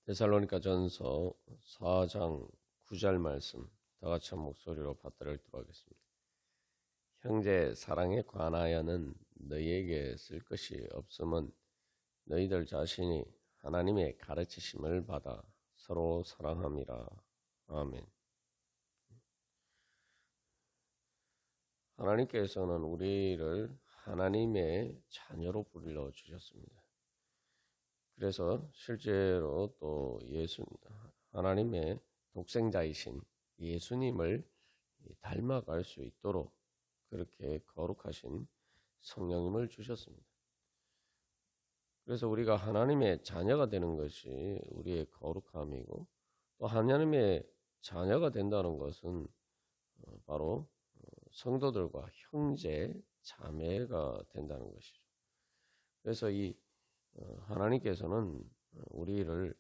데살로니가전서 4장 9절 말씀 다 같이 한 목소리로 받들어 읽도록 하겠습니다. 형제 사랑에 관하여는 너희에게 쓸 것이 없음은 너희들 자신이 하나님의 가르치심을 받아 서로 사랑함이라. 아멘. 하나님께서는 우리를 하나님의 자녀로 불러주셨습니다. 그래서 실제로 또 하나님의 독생자이신 예수님을 닮아갈 수 있도록 그렇게 거룩하신 성령님을 주셨습니다. 그래서 우리가 하나님의 자녀가 되는 것이 우리의 거룩함이고, 또 하나님의 자녀가 된다는 것은 바로 성도들과 형제, 자매가 된다는 것이죠. 그래서 이 하나님께서는 우리를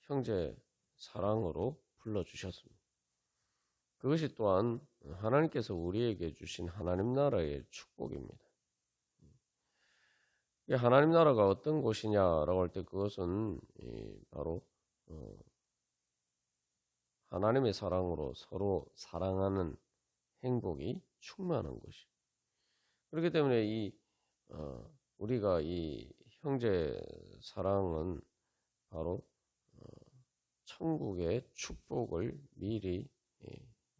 형제 사랑으로 불러주셨습니다. 그것이 또한 하나님께서 우리에게 주신 하나님 나라의 축복입니다. 하나님 나라가 어떤 곳이냐라고 할 때 그것은 바로 하나님의 사랑으로 서로 사랑하는 행복이 충만한 것이. 그렇기 때문에 우리가 이 형제 사랑은 바로 천국의 축복을 미리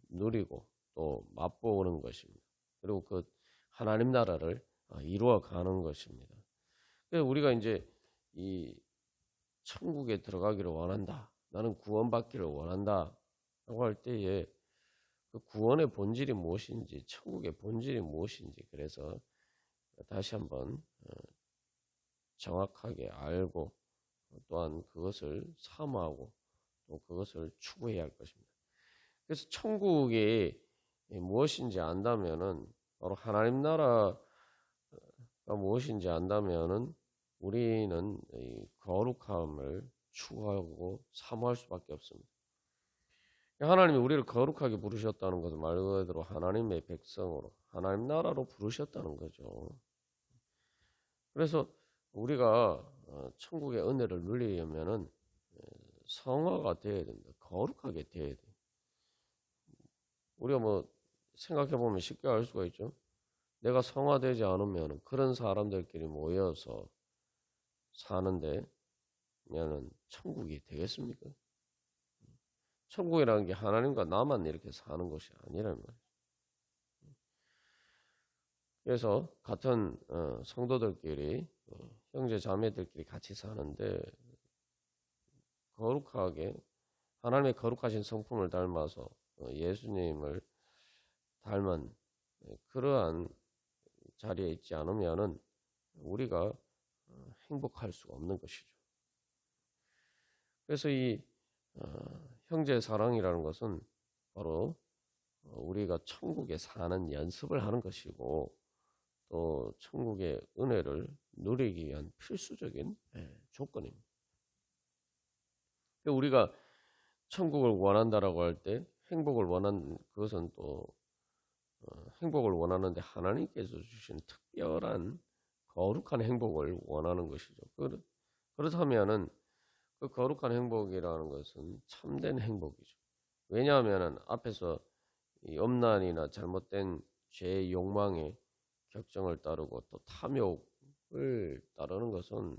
누리고 또 맛보는 것입니다. 그리고 그 하나님 나라를 이루어가는 것입니다. 그래서 우리가 이제 이 천국에 들어가기를 원한다, 나는 구원받기를 원한다 라고 할 때에 그 구원의 본질이 무엇인지, 천국의 본질이 무엇인지, 그래서 다시 한번 정확하게 알고 또한 그것을 사모하고 또 그것을 추구해야 할 것입니다. 그래서 천국이 무엇인지 안다면은, 바로 하나님 나라가 무엇인지 안다면은 우리는 이 거룩함을 추구하고 사모할 수밖에 없습니다. 하나님이 우리를 거룩하게 부르셨다는 것은 말 그대로 하나님의 백성으로, 하나님 나라로 부르셨다는 거죠. 그래서 우리가 천국의 은혜를 누리려면은 성화가 되어야 된다. 거룩하게 되어야 돼. 우리가 생각해 보면 쉽게 알 수가 있죠. 내가 성화되지 않으면 그런 사람들끼리 모여서 사는데 면 천국이 되겠습니까? 천국이라는 게 하나님과 나만 이렇게 사는 것이 아니란 말이에요. 그래서 같은 성도들끼리, 형제 자매들끼리 같이 사는데 거룩하게 하나님의 거룩하신 성품을 닮아서 예수님을 닮은 그러한 자리에 있지 않으면은 우리가 행복할 수가 없는 것이죠. 그래서 이 형제 사랑이라는 것은 바로 우리가 천국에 사는 연습을 하는 것이고, 또 천국의 은혜를 누리기 위한 필수적인 조건입니다. 우리가 천국을 원한다라고 할 때 행복을 원하는 그것은 또 행복을 원하는데 하나님께서 주신 특별한 거룩한 행복을 원하는 것이죠. 그렇다면은 그 거룩한 행복이라는 것은 참된 행복이죠. 왜냐하면 앞에서 이 엄난이나 잘못된 죄의 욕망에 격정을 따르고 또 탐욕을 따르는 것은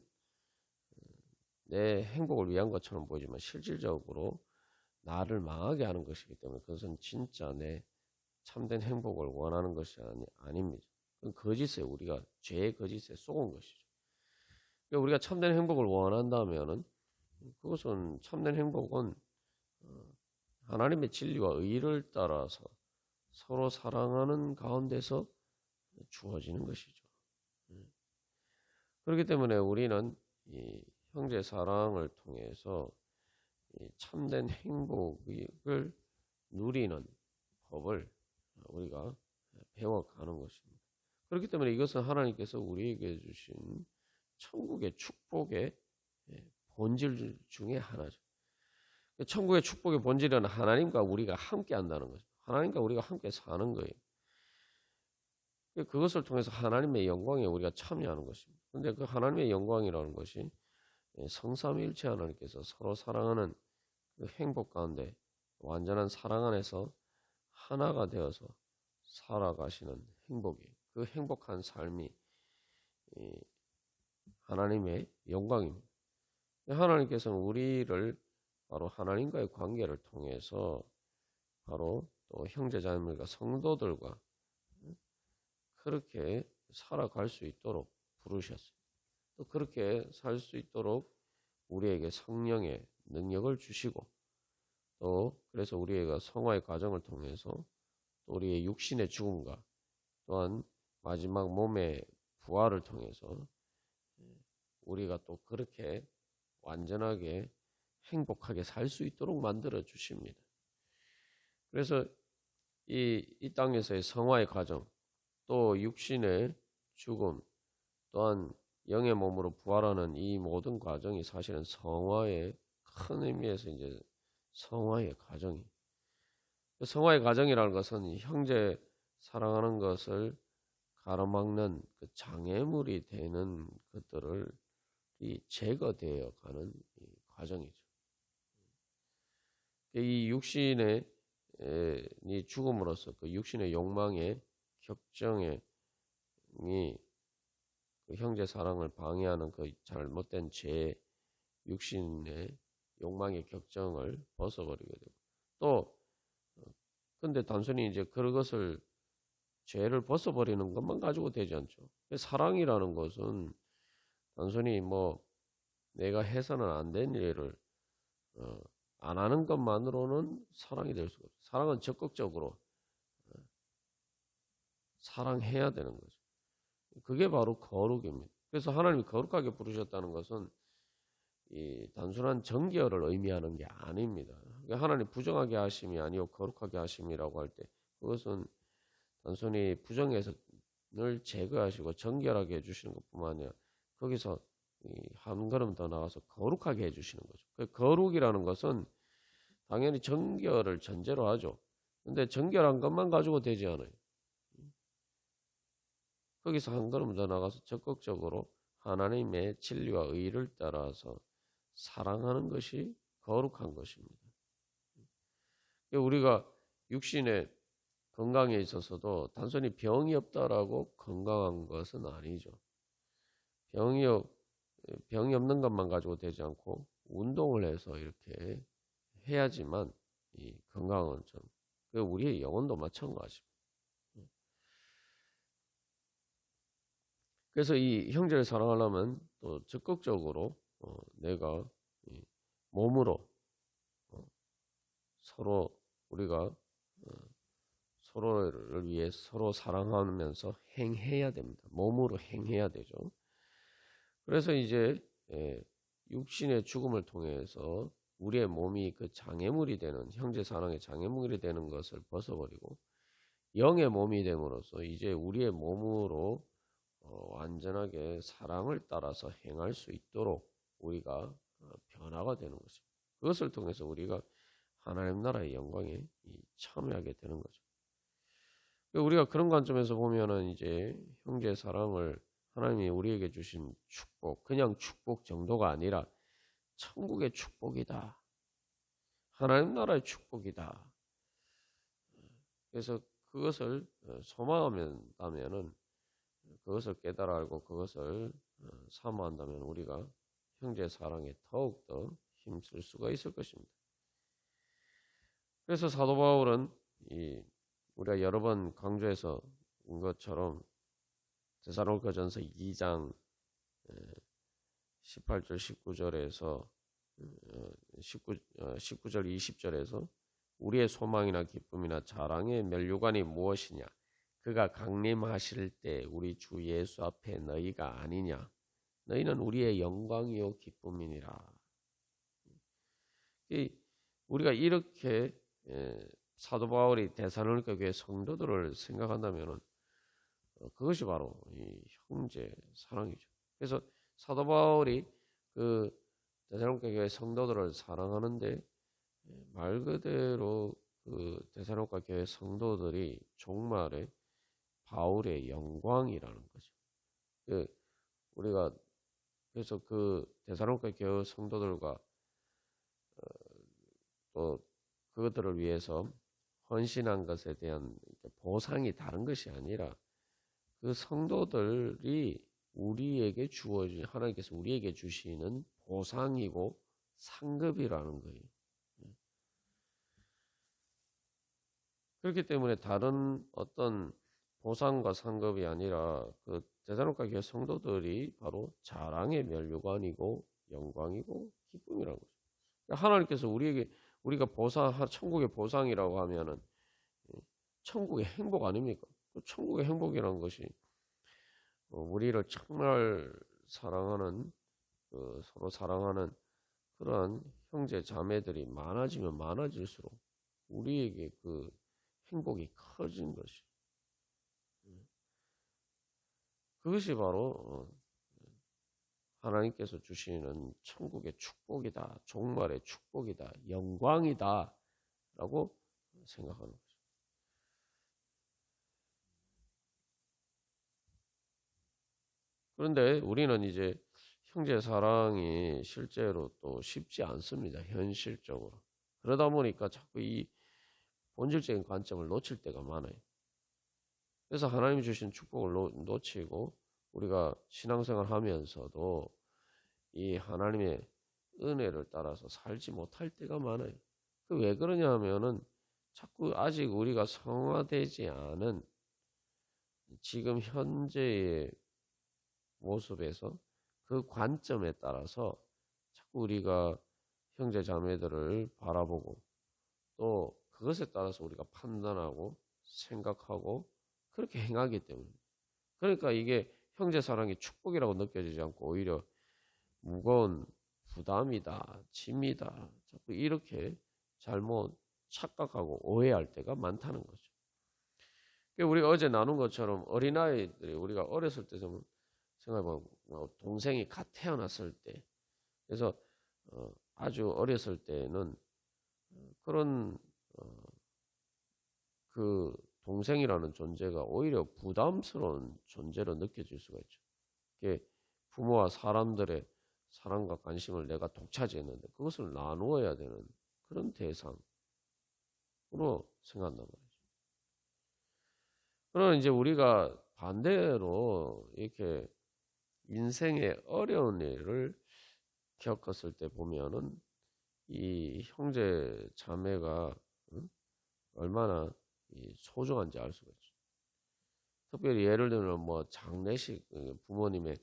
내 행복을 위한 것처럼 보이지만 실질적으로 나를 망하게 하는 것이기 때문에 그것은 진짜 내 참된 행복을 원하는 것이 아닙니다. 그건 거짓에, 우리가 죄의 거짓에 속은 것이죠. 그러니까 우리가 참된 행복을 원한다면은 그것은, 참된 행복은 하나님의 진리와 의를 따라서 서로 사랑하는 가운데서 주어지는 것이죠. 그렇기 때문에 우리는 이 형제 사랑을 통해서 이 참된 행복을 누리는 법을 우리가 배워가는 것입니다. 그렇기 때문에 이것은 하나님께서 우리에게 주신 천국의 축복의 본질 중에 하나죠. 천국의 축복의 본질은 하나님과 우리가 함께 한다는 거죠. 하나님과 우리가 함께 사는 거예요. 그것을 통해서 하나님의 영광에 우리가 참여하는 것입니다. 그런데 그 하나님의 영광이라는 것이 성삼일체 하나님께서 서로 사랑하는 그 행복 가운데 완전한 사랑 안에서 하나가 되어서 살아가시는 행복이 그 행복한 삶이 하나님의 영광입니다. 하나님께서는 우리를 바로 하나님과의 관계를 통해서 바로 또 형제자매들과 성도들과 그렇게 살아갈 수 있도록 부르셨어요. 또 그렇게 살 수 있도록 우리에게 성령의 능력을 주시고 또 그래서 우리가 성화의 과정을 통해서 또 우리의 육신의 죽음과 또한 마지막 몸의 부활을 통해서 우리가 또 그렇게 완전하게 행복하게 살 수 있도록 만들어 주십니다. 그래서 이 땅에서의 성화의 과정, 또 육신의 죽음, 또한 영의 몸으로 부활하는 이 모든 과정이 사실은 성화의 큰 의미에서 이제 성화의 과정이. 성화의 과정이라는 것은 형제 사랑하는 것을 가로막는 그 장애물이 되는 것들을 제거되어 가는 과정이죠. 이 육신의 이 죽음으로써 그 육신의 욕망의 격정이 그 형제 사랑을 방해하는 그 잘못된 죄 육신의 욕망의 격정을 벗어버리게 되고 또 근데 단순히 이제 그것을 죄를 벗어버리는 것만 가지고 되지 않죠. 사랑이라는 것은 단순히 뭐 내가 해서는 안 된 일을 안 하는 것만으로는 사랑이 될 수가 없어요. 사랑은 적극적으로 사랑해야 되는 거죠. 그게 바로 거룩입니다. 그래서 하나님이 거룩하게 부르셨다는 것은 이 단순한 정결을 의미하는 게 아닙니다. 하나님 부정하게 하심이 아니요 거룩하게 하심이라고 할 때 그것은 단순히 부정해서를 제거하시고 정결하게 해주시는 것뿐만 아니라 거기서 한 걸음 더 나가서 거룩하게 해주시는 거죠. 그 거룩이라는 것은 당연히 정결을 전제로 하죠. 근데 정결한 것만 가지고 되지 않아요. 거기서 한 걸음 더 나가서 적극적으로 하나님의 진리와 의를 따라서 사랑하는 것이 거룩한 것입니다. 우리가 육신의 건강에 있어서도 단순히 병이 없다라고 건강한 것은 아니죠. 병이 없는 것만 가지고 되지 않고 운동을 해서 이렇게 해야지만 이 건강은 좀 우리의 영혼도 마찬가지입니다. 그래서 이 형제를 사랑하려면 또 적극적으로 내가 몸으로 서로 우리가 서로를 위해 서로 사랑하면서 행해야 됩니다. 몸으로 행해야 되죠. 그래서 이제 육신의 죽음을 통해서 우리의 몸이 그 장애물이 되는 형제 사랑의 장애물이 되는 것을 벗어버리고 영의 몸이 됨으로써 이제 우리의 몸으로 완전하게 사랑을 따라서 행할 수 있도록 우리가 변화가 되는 것입니다. 그것을 통해서 우리가 하나님 나라의 영광에 참여하게 되는 거죠. 우리가 그런 관점에서 보면은 이제 형제 사랑을 하나님이 우리에게 주신 축복, 그냥 축복 정도가 아니라 천국의 축복이다. 하나님 나라의 축복이다. 그래서 그것을 소망한다면은 그것을 깨달아 알고 그것을 사모한다면 우리가 형제 사랑에 더욱더 힘쓸 수가 있을 것입니다. 그래서 사도 바울은 우리가 여러 번 강조해서 온 것처럼 데살로니가전서 2장 18절 19절에서 19절 20절에서 우리의 소망이나 기쁨이나 자랑의 면류관이 무엇이냐 그가 강림하실 때 우리 주 예수 앞에 너희가 아니냐 너희는 우리의 영광이요 기쁨이니라. 우리가 이렇게 사도 바울이 데살로니가 교회 성도들을 생각한다면 그것이 바로 이 형제 사랑이죠. 그래서 사도 바울이 그 데살로니가 교회 성도들을 사랑하는데 말 그대로 그 데살로니가 교회 성도들이 종말에 바울의 영광이라는 거죠. 우리가 그래서 그 데살로니가 교회 성도들과 또 그것들을 위해서 헌신한 것에 대한 보상이 다른 것이 아니라 그 성도들이 우리에게 주어진 하나님께서 우리에게 주시는 보상이고 상급이라는 거예요. 그렇기 때문에 다른 어떤 보상과 상급이 아니라 그 데살로니가 교회 성도들이 바로 자랑의 면류관이고 영광이고 기쁨이라는 거죠. 하나님께서 우리가 천국의 보상이라고 하면은 천국의 행복 아닙니까? 천국의 행복이라는 것이 우리를 정말 사랑하는 서로 사랑하는 그러한 형제 자매들이 많아지면 많아질수록 우리에게 그 행복이 커진 것이 그것이 바로 하나님께서 주시는 천국의 축복이다, 종말의 축복이다, 영광이다 라고 생각하는 거죠. 그런데 우리는 이제 형제 사랑이 실제로 또 쉽지 않습니다. 현실적으로. 그러다 보니까 자꾸 이 본질적인 관점을 놓칠 때가 많아요. 그래서 하나님이 주신 축복을 놓치고 우리가 신앙생활 하면서도 이 하나님의 은혜를 따라서 살지 못할 때가 많아요. 그 왜 그러냐 하면은 자꾸 아직 우리가 성화되지 않은 지금 현재의 모습에서 그 관점에 따라서 자꾸 우리가 형제 자매들을 바라보고 또 그것에 따라서 우리가 판단하고 생각하고 그렇게 행하기 때문에 그러니까 이게 형제 사랑이 축복이라고 느껴지지 않고 오히려 무거운 부담이다, 짐이다 자꾸 이렇게 잘못 착각하고 오해할 때가 많다는 거죠. 우리가 어제 나눈 것처럼 어린아이들이 우리가 어렸을 때 생각해보면 동생이 갓 태어났을 때 그래서 아주 어렸을 때는 그런 그 동생이라는 존재가 오히려 부담스러운 존재로 느껴질 수가 있죠. 이게 부모와 사람들의 사랑과 관심을 내가 독차지했는데 그것을 나누어야 되는 그런 대상으로 생각한단 말이죠. 그러나 이제 우리가 반대로 이렇게 인생의 어려운 일을 겪었을 때 보면은 이 형제 자매가 얼마나 소중한지 알 수가 있죠. 특별히 예를 들면 뭐 장례식 부모님의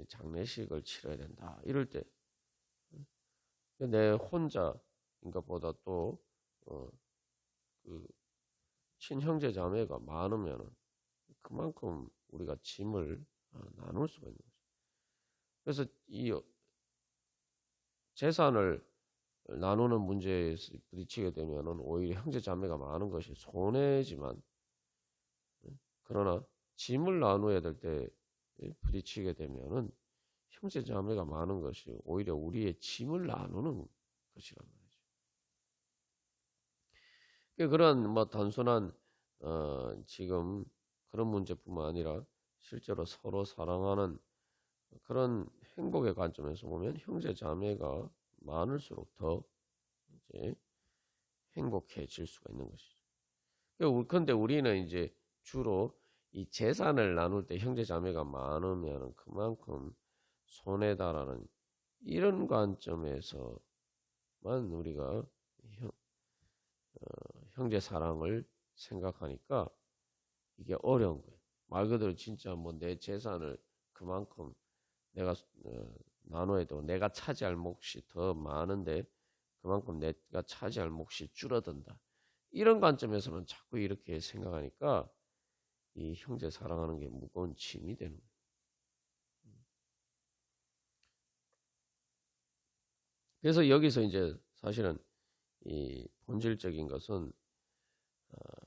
장례식을 치러야 된다 이럴 때 내 혼자인 것보다 또 그 친형제 자매가 많으면 그만큼 우리가 짐을 나눌 수가 있는 거죠. 그래서 이 재산을 나누는 문제에 부딪히게 되면은 오히려 형제 자매가 많은 것이 손해지만 그러나 짐을 나누어야 될 때 부딪히게 되면은 형제 자매가 많은 것이 오히려 우리의 짐을 나누는 것이란 말이죠. 그런 뭐 단순한 지금 그런 문제뿐만 아니라 실제로 서로 사랑하는 그런 행복의 관점에서 보면 형제 자매가 많을수록 더 이제 행복해질 수가 있는 것이죠. 그런데 우리는 이제 주로 이 재산을 나눌 때 형제 자매가 많으면 그만큼 손해다라는 이런 관점에서만 우리가 형제 사랑을 생각하니까 이게 어려운 거예요. 말 그대로 진짜 뭐 내 재산을 그만큼 내가 나눠야 되고 내가 차지할 몫이 더 많은데 그만큼 내가 차지할 몫이 줄어든다. 이런 관점에서는 자꾸 이렇게 생각하니까 이 형제 사랑하는 게 무거운 짐이 되는 거예요. 그래서 여기서 이제 사실은 이 본질적인 것은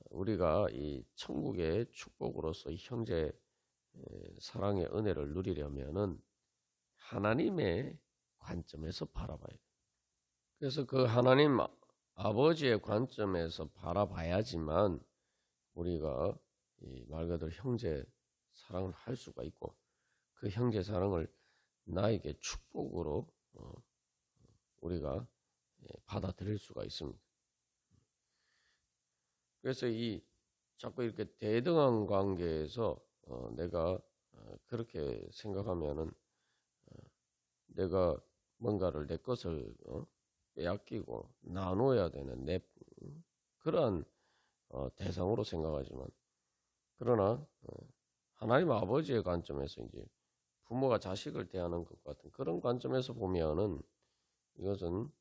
우리가 이 천국의 축복으로서 이 형제 사랑의 은혜를 누리려면은 하나님의 관점에서 바라봐야 돼요. 그래서 그 하나님 아버지의 관점에서 바라봐야지만 우리가 이 말 그대로 형제 사랑을 할 수가 있고 그 형제 사랑을 나에게 축복으로 우리가 받아들일 수가 있습니다. 그래서 이 자꾸 이렇게 대등한 관계에서 내가 그렇게 생각하면은 내가 뭔가를 내 것을 빼앗기고 나눠야 되는 그러한 대상으로 생각하지만, 그러나 하나님 아버지의 관점에서 이제 부모가 자식을 대하는 것 같은 그런 관점에서 보면은 이것은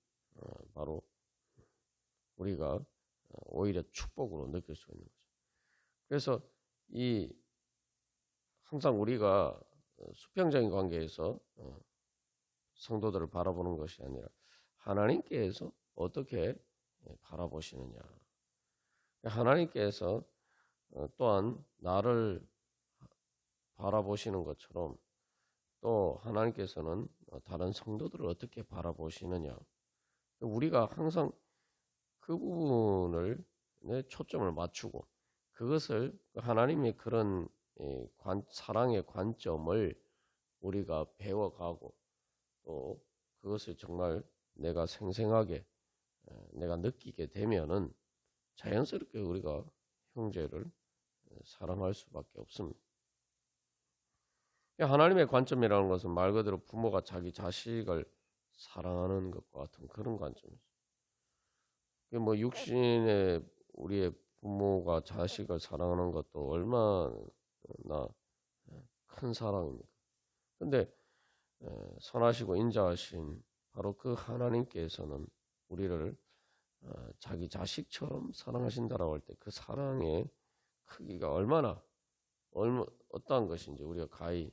바로 우리가 오히려 축복으로 느낄 수 있는 거죠. 그래서 이 항상 우리가 수평적인 관계에서 성도들을 바라보는 것이 아니라 하나님께서 어떻게 바라보시느냐. 하나님께서 또한 나를 바라보시는 것처럼 또 하나님께서는 다른 성도들을 어떻게 바라보시느냐. 우리가 항상 그 부분을 초점을 맞추고 그것을 하나님의 그런 사랑의 관점을 우리가 배워가고 또 그것을 정말 내가 생생하게 내가 느끼게 되면은 자연스럽게 우리가 형제를 사랑할 수밖에 없습니다. 하나님의 관점이라는 것은 말 그대로 부모가 자기 자식을 사랑하는 것과 같은 그런 관점이죠. 뭐 육신의 우리의 부모가 자식을 사랑하는 것도 얼마나 큰 사랑입니까? 근데 선하시고 인자하신 바로 그 하나님께서는 우리를 자기 자식처럼 사랑하신다라고 할 때 그 사랑의 크기가 얼마나 어떠한 것인지 우리가 가히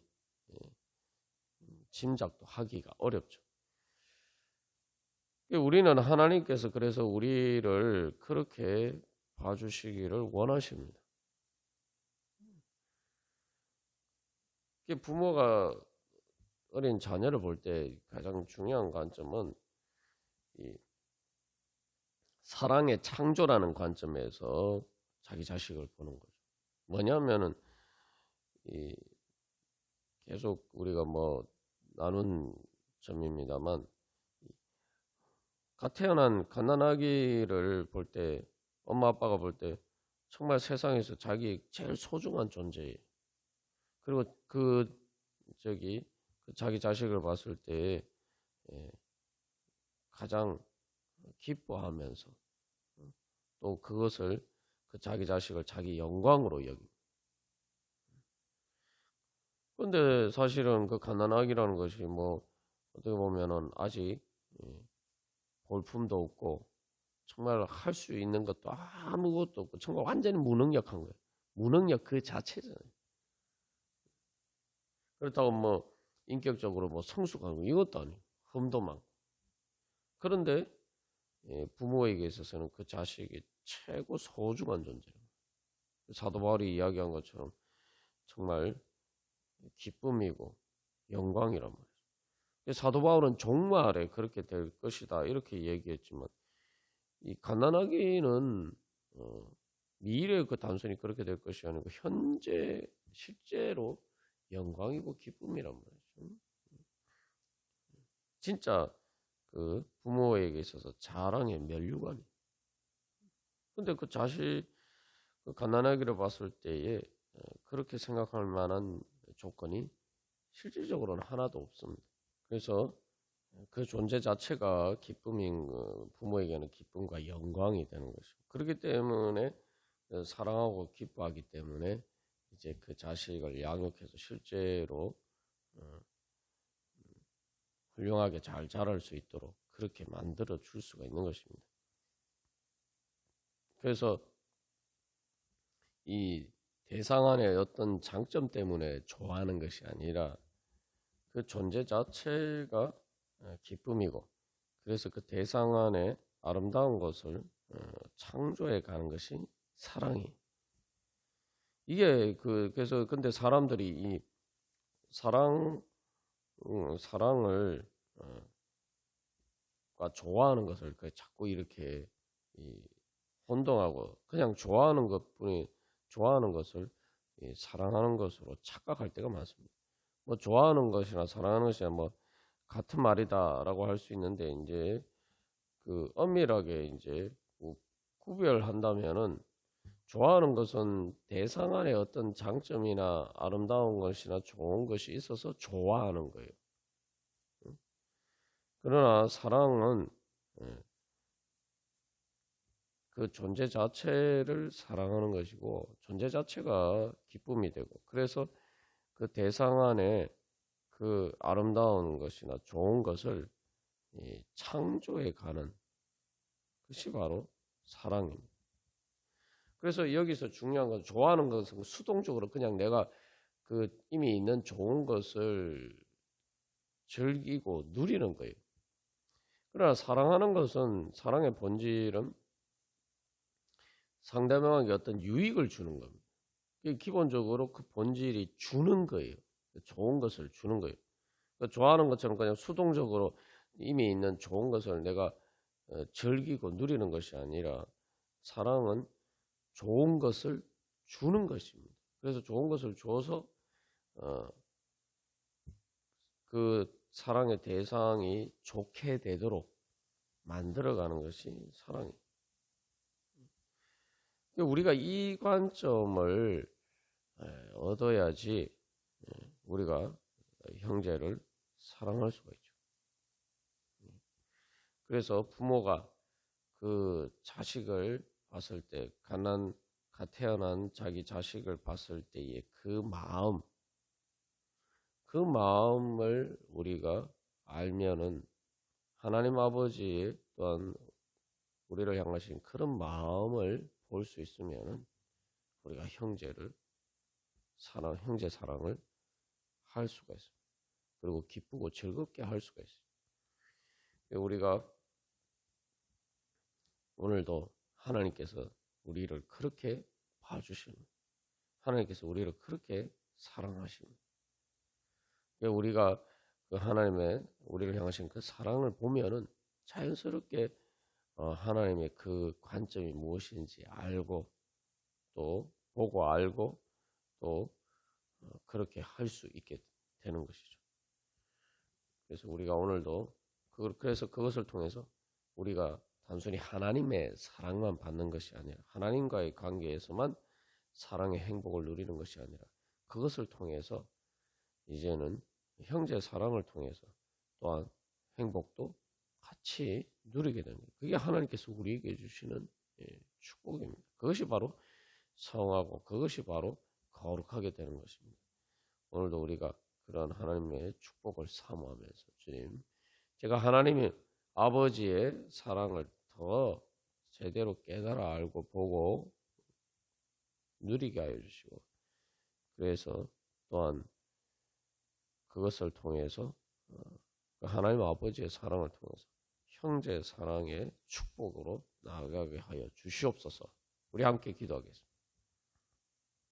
짐작도 하기가 어렵죠. 우리는 하나님께서 그래서 우리를 그렇게 봐주시기를 원하십니다. 부모가 어린 자녀를 볼 때 가장 중요한 관점은 이 사랑의 창조라는 관점에서 자기 자식을 보는 거죠. 뭐냐면은 계속 우리가 뭐 나눈 점입니다만, 갓 태어난 갓난아기를 볼 때 엄마 아빠가 볼 때 정말 세상에서 자기 제일 소중한 존재예요. 그리고 자기 자식을 봤을 때 가장 기뻐하면서 또 그것을 자기 자식을 자기 영광으로 여기고. 근데 사실은 그 갓난아기라는 것이 뭐 어떻게 보면은 아직 볼품도 없고 정말 할 수 있는 것도 아무것도 없고 정말 완전히 무능력한 거예요. 무능력 그 자체잖아요. 그렇다고 뭐 인격적으로 뭐 성숙한 거 이것도 아니고 흠도 많고. 그런데 부모에게 있어서는 그 자식이 최고 소중한 존재예요. 사도 바울이 이야기한 것처럼 정말 기쁨이고 영광이란 말이죠. 사도 바울은 종말에 그렇게 될 것이다 이렇게 얘기했지만, 이 갓난아기는 미래에 단순히 그렇게 될 것이 아니고 현재 실제로 영광이고 기쁨이란 말이죠. 진짜 그 부모에게 있어서 자랑의 면류관이. 근데 그 갓난아기를 봤을 때에 그렇게 생각할 만한 조건이 실질적으로는 하나도 없습니다. 그래서 그 존재 자체가 기쁨인 부모에게는 기쁨과 영광이 되는 것이고, 그렇기 때문에 사랑하고 기뻐하기 때문에 이제 그 자식을 양육해서 실제로 훌륭하게 잘 자랄 수 있도록 그렇게 만들어 줄 수가 있는 것입니다. 그래서 이 대상 안의 어떤 장점 때문에 좋아하는 것이 아니라 그 존재 자체가 기쁨이고, 그래서 그 대상 안에 아름다운 것을 창조해 가는 것이 사랑이. 이게 그래서 근데 사람들이 이 사랑을 좋아하는 것을 자꾸 이렇게 혼동하고 그냥 좋아하는 것을 사랑하는 것으로 착각할 때가 많습니다. 뭐 좋아하는 것이나 사랑하는 것이나 뭐 같은 말이다라고 할 수 있는데 이제 그 엄밀하게 이제 구별한다면은 좋아하는 것은 대상 안에 어떤 장점이나 아름다운 것이나 좋은 것이 있어서 좋아하는 거예요. 그러나 사랑은 그 존재 자체를 사랑하는 것이고 존재 자체가 기쁨이 되고 그래서 그 대상 안에 그 아름다운 것이나 좋은 것을 창조해 가는 것이 바로 사랑입니다. 그래서 여기서 중요한 건 좋아하는 것은 수동적으로 그냥 내가 그 이미 있는 좋은 것을 즐기고 누리는 거예요. 그러나 사랑하는 것은 사랑의 본질은 상대방에게 어떤 유익을 주는 겁니다. 기본적으로 그 본질이 주는 거예요. 좋은 것을 주는 거예요. 그러니까 좋아하는 것처럼 그냥 수동적으로 이미 있는 좋은 것을 내가 즐기고 누리는 것이 아니라 사랑은 좋은 것을 주는 것입니다. 그래서 좋은 것을 줘서 그 사랑의 대상이 좋게 되도록 만들어가는 것이 사랑이에요. 우리가 이 관점을 얻어야지 우리가 형제를 사랑할 수가 있죠. 그래서 부모가 그 자식을 봤을 때 갓 태어난 자기 자식을 봤을 때의 그 마음을 우리가 알면은 하나님 아버지 또한 우리를 향하신 그런 마음을 볼 수 있으면은 우리가 형제 사랑을 할 수가 있어요. 그리고 기쁘고 즐겁게 할 수가 있어요. 우리가 오늘도 하나님께서 우리를 그렇게 봐주시는, 하나님께서 우리를 그렇게 사랑하십니다. 우리가 그 하나님의 우리를 향하신 그 사랑을 보면은 자연스럽게 하나님의 그 관점이 무엇인지 알고 또 보고 알고 또 그렇게 할 수 있게 되는 것이죠. 그래서 우리가 오늘도 그래서 그것을 통해서 우리가 단순히 하나님의 사랑만 받는 것이 아니라 하나님과의 관계에서만 사랑의 행복을 누리는 것이 아니라 그것을 통해서 이제는 형제 사랑을 통해서 또한 행복도 같이 누리게 되는 거예요. 그게 하나님께서 우리에게 주시는 축복입니다. 그것이 바로 성하고 그것이 바로 거룩하게 되는 것입니다. 오늘도 우리가 그런 하나님의 축복을 사모하면서 주님, 제가 하나님의 아버지의 사랑을 더 제대로 깨달아 알고 보고 누리게 하여 주시고 그래서 또한 그것을 통해서 하나님 아버지의 사랑을 통해서 형제 사랑의 축복으로 나아가게 하여 주시옵소서. 우리 함께 기도하겠습니다.